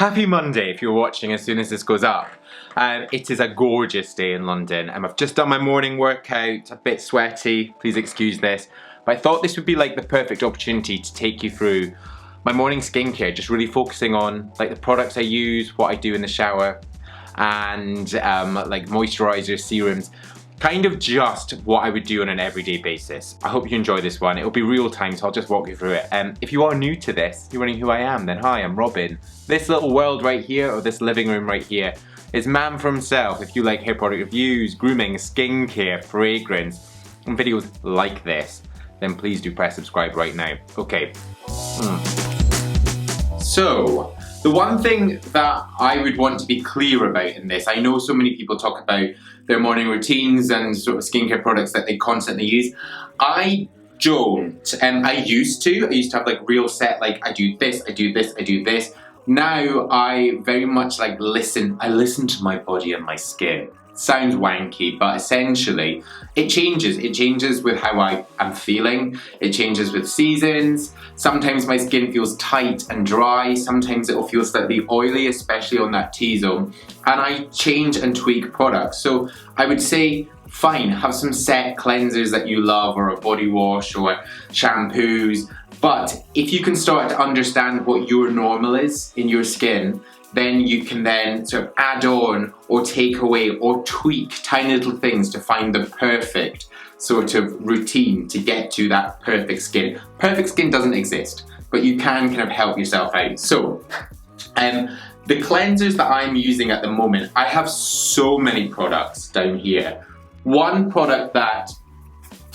Happy Monday if you're watching as soon as this goes up. It is a gorgeous day in London and I've just done my morning workout, a bit sweaty, please excuse this. But I thought this would be like the perfect opportunity to take you through my morning skincare, just really focusing on like the products I use, what I do in the shower, and like moisturisers, serums, kind of just what I would do on an everyday basis. I hope you enjoy this one. It'll be real time, so I'll just walk you through it. If you are new to this, you're wondering who I am, then hi, I'm Robin. This little world right here, or this living room right here, is man for himself. If you like hair product reviews, grooming, skincare, fragrance, and videos like this, then please do press subscribe right now. Okay. So, the one thing that I would want to be clear about in this, I know so many people talk about their morning routines and sort of skincare products that they constantly use. I don't, and I used to have like real set, like I do this, I do this, I do this. Now I very much like I listen to my body and my skin. Sounds wanky, but essentially it changes with how I am feeling, it changes with seasons. Sometimes my skin feels tight and dry, sometimes it'll feel slightly oily, especially on that T-zone, and I change and tweak products. So I would say fine, have some set cleansers that you love, or a body wash or shampoos, but if you can start to understand what your normal is in your skin, then you can then sort of add on or take away or tweak tiny little things to find the perfect sort of routine to get to that perfect skin. Perfect skin doesn't exist, but you can kind of help yourself out. So, the cleansers that I'm using at the moment, I have so many products down here. One product that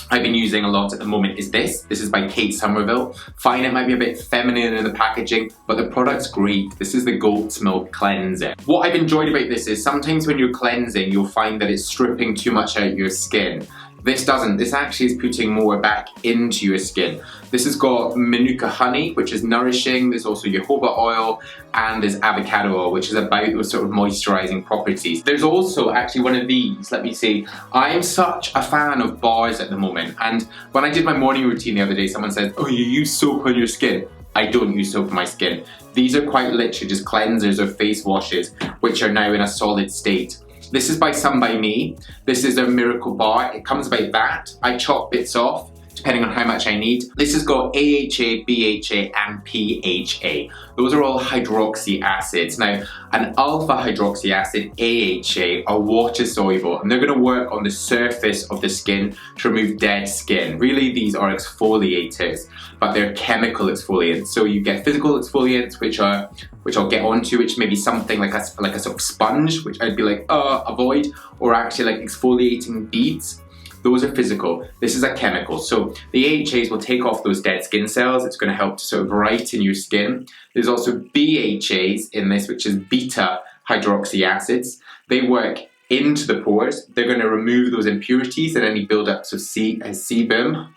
I've been using a lot at the moment is this. This is by Somerville. Fine, it might be a bit feminine in the packaging, but the product's great. This is the goat's milk cleanser. What I've enjoyed about this is sometimes when you're cleansing, you'll find that it's stripping too much out of your skin. This doesn't. This actually is putting more back into your skin. This has got Manuka honey, which is nourishing. There's also jojoba oil, and there's avocado oil, which is about those sort of moisturising properties. There's also actually one of these. Let me see. I am such a fan of bars at the moment, and when I did my morning routine the other day, someone said, "Oh, you use soap on your skin." I don't use soap on my skin. These are quite literally just cleansers or face washes, which are now in a solid state. This is by Some By Me. This is a miracle bar. It comes by that. I chop bits off depending on how much I need. This has got AHA, BHA, and PHA. Those are all hydroxy acids. Now, an alpha hydroxy acid, AHA, are water soluble, and they're gonna work on the surface of the skin to remove dead skin. Really, these are exfoliators, but they're chemical exfoliants. So you get physical exfoliants, which I'll get onto, which may be something like a sort of sponge, which I'd be like, avoid, or actually like exfoliating beads. Those are physical. This is a chemical. So the AHAs will take off those dead skin cells. It's going to help to sort of brighten your skin. There's also BHAs in this, which is beta hydroxy acids. They work into the pores. They're going to remove those impurities and any buildups of sebum.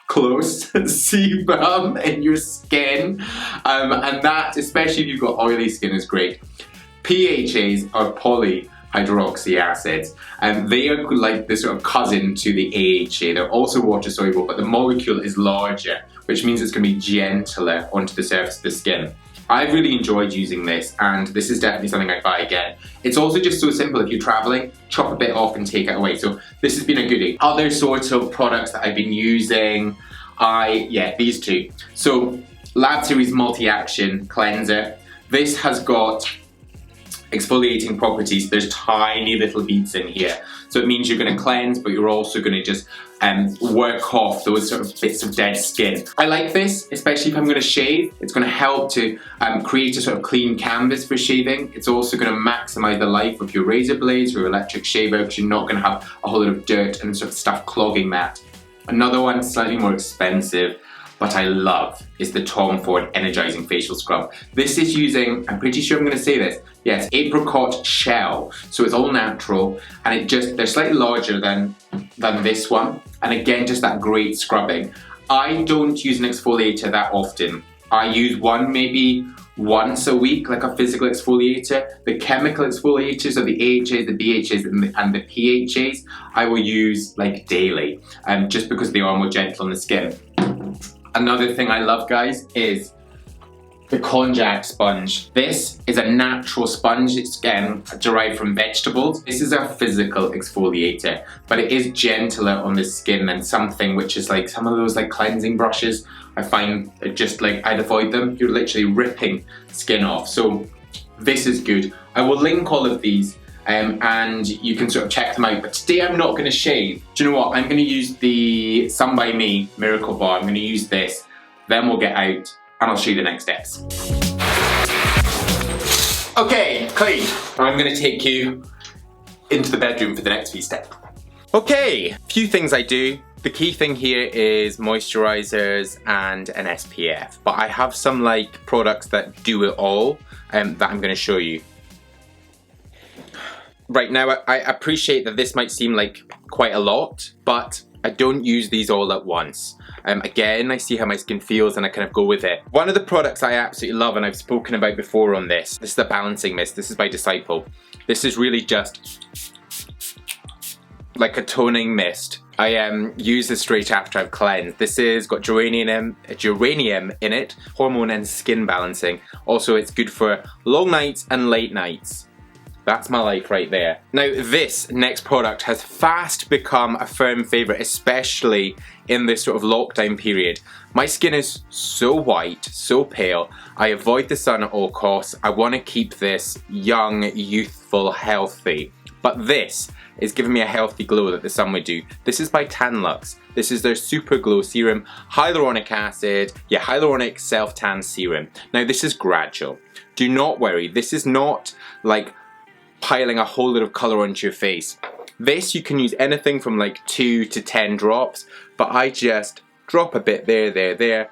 Close, sebum in your skin, and that, especially if you've got oily skin, is great. PHAs are polyhydroxy acids, and they are like the sort of cousin to the AHA. They're also water soluble, but the molecule is larger, which means it's going to be gentler onto the surface of the skin. I've really enjoyed using this, and this is definitely something I'd buy again. It's also just so simple. If you're traveling, chop a bit off and take it away. So this has been a goodie. Other sorts of products that I've been using, these two. So Lab Series Multi-Action Cleanser. This has got exfoliating properties. There's tiny little beads in here. So it means you're going to cleanse, but you're also going to just work off those sort of bits of dead skin. I like this, especially if I'm going to shave. It's going to help to create a sort of clean canvas for shaving. It's also going to maximize the life of your razor blades or your electric shaver, because you're not going to have a whole lot of dirt and sort of stuff clogging that. Another one, slightly more expensive, but I love, is the Tom Ford Energizing Facial Scrub. This is using, I'm pretty sure I'm going to say this, yes, apricot shell. So it's all natural, and they're slightly larger than this one. And again, just that great scrubbing. I don't use an exfoliator that often. I use one maybe once a week, like a physical exfoliator. The chemical exfoliators are the AHAs, the BHAs, and the PHAs I will use like daily, just because they are more gentle on the skin. Another thing I love, guys, is the Konjac sponge. This is a natural sponge. It's derived from vegetables. This is a physical exfoliator, but it is gentler on the skin than something which is like some of those like cleansing brushes. I find just like I'd avoid them. You're literally ripping skin off. So this is good. I will link all of these and you can sort of check them out. But today I'm not going to shave. Do you know what? I'm going to use the Sun by Me Miracle Bar. I'm going to use this. Then we'll get out and I'll show you the next steps. Okay, clean. I'm going to take you into the bedroom for the next few steps. Okay, a few things I do. The key thing here is moisturisers and an SPF, but I have some like products that do it all that I'm going to show you. Right now, I appreciate that this might seem like quite a lot, but I don't use these all at once. Again, I see how my skin feels and I kind of go with it. One of the products I absolutely love and I've spoken about before on this is the Balancing Mist. This is by Disciple. This is really just like a toning mist. I use this straight after I've cleansed. This has got geranium in it, hormone and skin balancing. Also, it's good for long nights and late nights. That's my life right there. Now this next product has fast become a firm favourite, especially in this sort of lockdown period. My skin is so white, so pale. I avoid the sun at all costs. I want to keep this young, youthful, healthy. But this is giving me a healthy glow that the sun would do. This is by Tan-Luxe. This is their Super Glow Serum, Hyaluronic Acid, Hyaluronic Self-Tan Serum. Now this is Gradual. Do not worry, this is not like piling a whole lot of colour onto your face. This you can use anything from like 2 to 10 drops, but I just drop a bit there,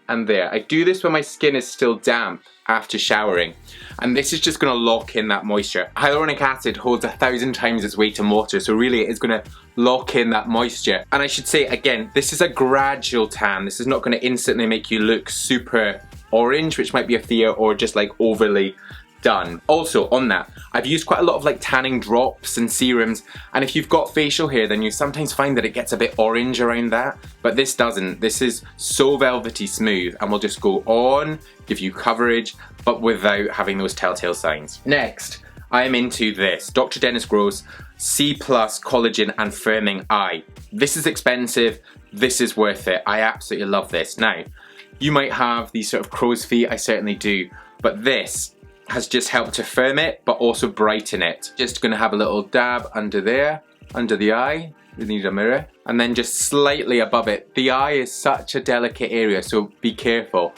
and there. I do this when my skin is still damp after showering, and this is just going to lock in that moisture. Hyaluronic acid holds 1,000 times its weight in water, so really it is going to lock in that moisture. And I should say again, this is a gradual tan. This is not going to instantly make you look super orange, which might be a fear, or just like overly done. Also on that, I've used quite a lot of like tanning drops and serums, and if you've got facial hair then you sometimes find that it gets a bit orange around that, but this doesn't. This is so velvety smooth and will just go on, give you coverage, but without having those telltale signs. Next, I am into this Dr. Dennis Gross C+ Collagen and Firming Eye. This is expensive, this is worth it. I absolutely love this. Now, you might have these sort of crow's feet, I certainly do, but this has just helped to firm it, but also brighten it. Just gonna have a little dab under there, under the eye. We need a mirror. And then just slightly above it. The eye is such a delicate area, so be careful.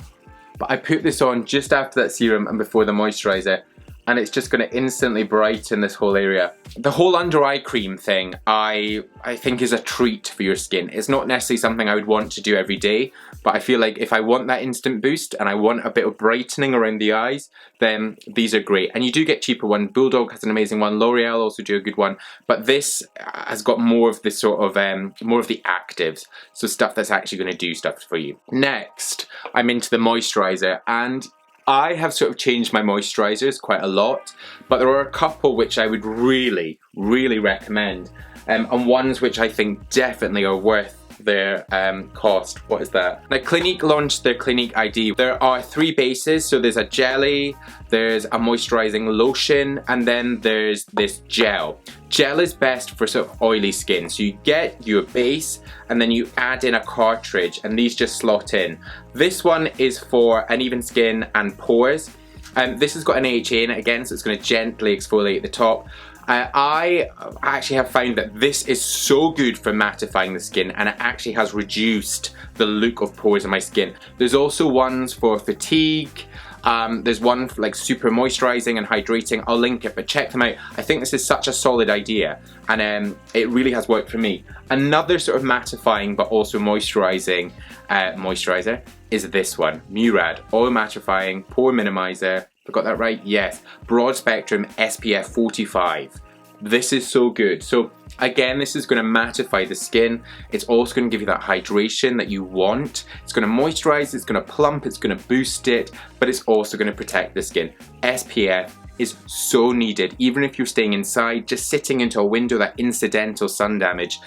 But I put this on just after that serum and before the moisturiser, and it's just gonna instantly brighten this whole area. The whole under eye cream thing, I think is a treat for your skin. It's not necessarily something I would want to do every day, but I feel like if I want that instant boost and I want a bit of brightening around the eyes, then these are great. And you do get cheaper ones. Bulldog has an amazing one. L'Oreal also do a good one. But this has got more of this sort of, more of the actives. So stuff that's actually going to do stuff for you. Next, I'm into the moisturiser, and I have sort of changed my moisturisers quite a lot, but there are a couple which I would really, really recommend, and ones which I think definitely are worth their cost. What is that? Now Clinique launched their CliniqueiD. There are 3 bases, so there's a jelly, there's a moisturising lotion, and then there's this gel. Gel is best for sort of oily skin, so you get your base and then you add in a cartridge, and these just slot in. This one is for uneven skin and pores, and this has got an AHA in it again, so it's going to gently exfoliate the top. I actually have found that this is so good for mattifying the skin, and it actually has reduced the look of pores in my skin. There's also ones for fatigue. There's one for like super moisturising and hydrating. I'll link it, but check them out. I think this is such a solid idea, and it really has worked for me. Another sort of mattifying but also moisturising moisturiser is this one, Murad Oil Mattifying Pore Minimizer. Got that right? Yes. Broad spectrum SPF 45. This is so good. So again, this is going to mattify the skin. It's also going to give you that hydration that you want. It's going to moisturize, it's going to plump, it's going to boost it, but it's also going to protect the skin. SPF is so needed, even if you're staying inside, just sitting into a window, that incidental sun damage.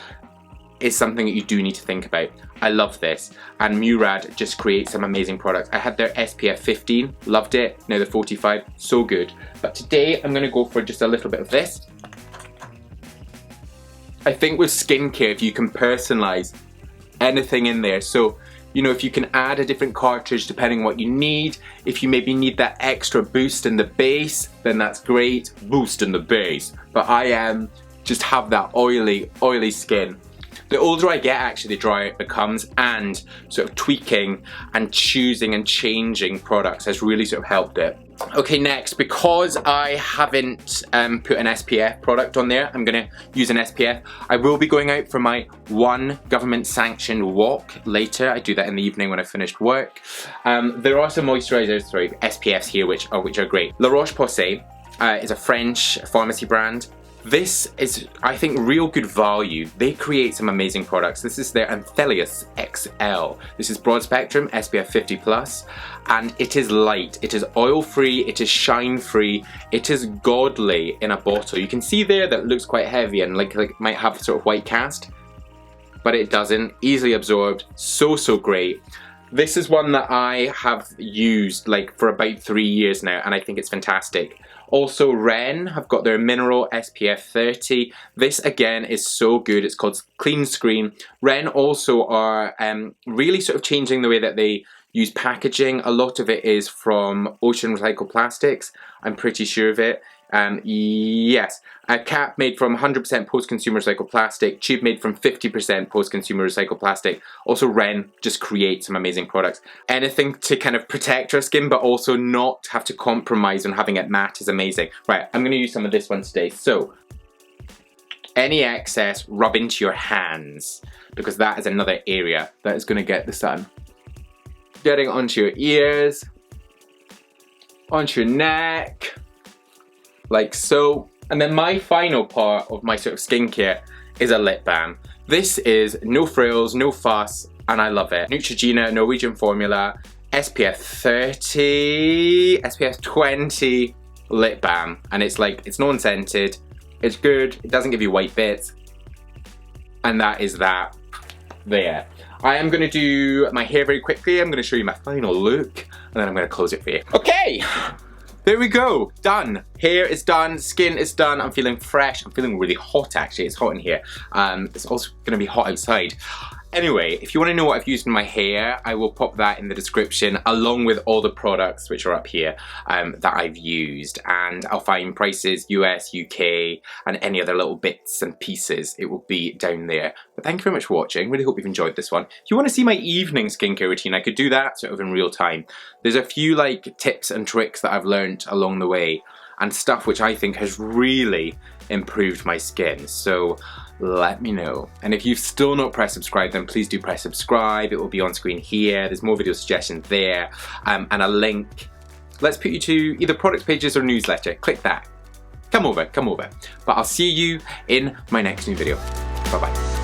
is something that you do need to think about. I love this, and Murad just creates some amazing products. I had their SPF 15, loved it. Now the 45, so good. But today I'm gonna go for just a little bit of this. I think with skincare, if you can personalize anything in there, so you know, if you can add a different cartridge depending on what you need, if you maybe need that extra boost in the base, then that's great, boost in the base. But I just have that oily skin. The older I get, actually, the drier it becomes, and sort of tweaking and choosing and changing products has really sort of helped it. Okay, next, because I haven't put an SPF product on there, I'm gonna use an SPF. I will be going out for my one government sanctioned walk later. I do that in the evening when I finished work. There are some moisturisers, sorry, SPFs here which are great. La Roche-Posay is a French pharmacy brand. This is, I think, real good value. They create some amazing products. This is their Anthelios XL. This is broad spectrum, SPF 50+, and it is light. It is oil-free, it is shine-free, it is godly in a bottle. You can see there that it looks quite heavy and like might have sort of white cast, but it doesn't. Easily absorbed, so great. This is one that I have used like for about 3 years now, and I think it's fantastic. Also, Ren have got their Mineral SPF 30. This again is so good. It's called Clean Screen. Ren also are really sort of changing the way that they use packaging. A lot of it is from ocean recycled plastics. I'm pretty sure of it. Yes, a cap made from 100% post-consumer recycled plastic, tube made from 50% post-consumer recycled plastic. Also, Ren just creates some amazing products. Anything to kind of protect our skin but also not have to compromise on having it matte is amazing. Right, I'm going to use some of this one today. So, any excess, rub into your hands, because that is another area that is going to get the sun. Getting onto your ears, onto your neck, like so. And then my final part of my sort of skincare is a lip balm. This is no frills, no fuss, and I love it. Neutrogena, Norwegian formula, SPF 30, SPF 20 lip balm. And it's like, it's non-scented, it's good, it doesn't give you white bits. And that is that there. I am gonna do my hair very quickly. I'm gonna show you my final look, and then I'm gonna close it for you. Okay! There we go, done. Hair is done, skin is done. I'm feeling fresh. I'm feeling really hot actually. It's hot in here. It's also gonna be hot outside. Anyway, if you want to know what I've used in my hair, I will pop that in the description along with all the products which are up here that I've used, and I'll find prices US, UK, and any other little bits and pieces. It will be down there. But thank you very much for watching. Really hope you've enjoyed this one. If you want to see my evening skincare routine, I could do that sort of in real time. There's a few like tips and tricks that I've learned along the way and stuff which I think has really improved my skin. So let me know. And if you've still not pressed subscribe, then please do press subscribe. It will be on screen here. There's more video suggestions there, and a link. Let's put you to either product pages or newsletter. Click that. Come over. But I'll see you in my next new video. Bye bye.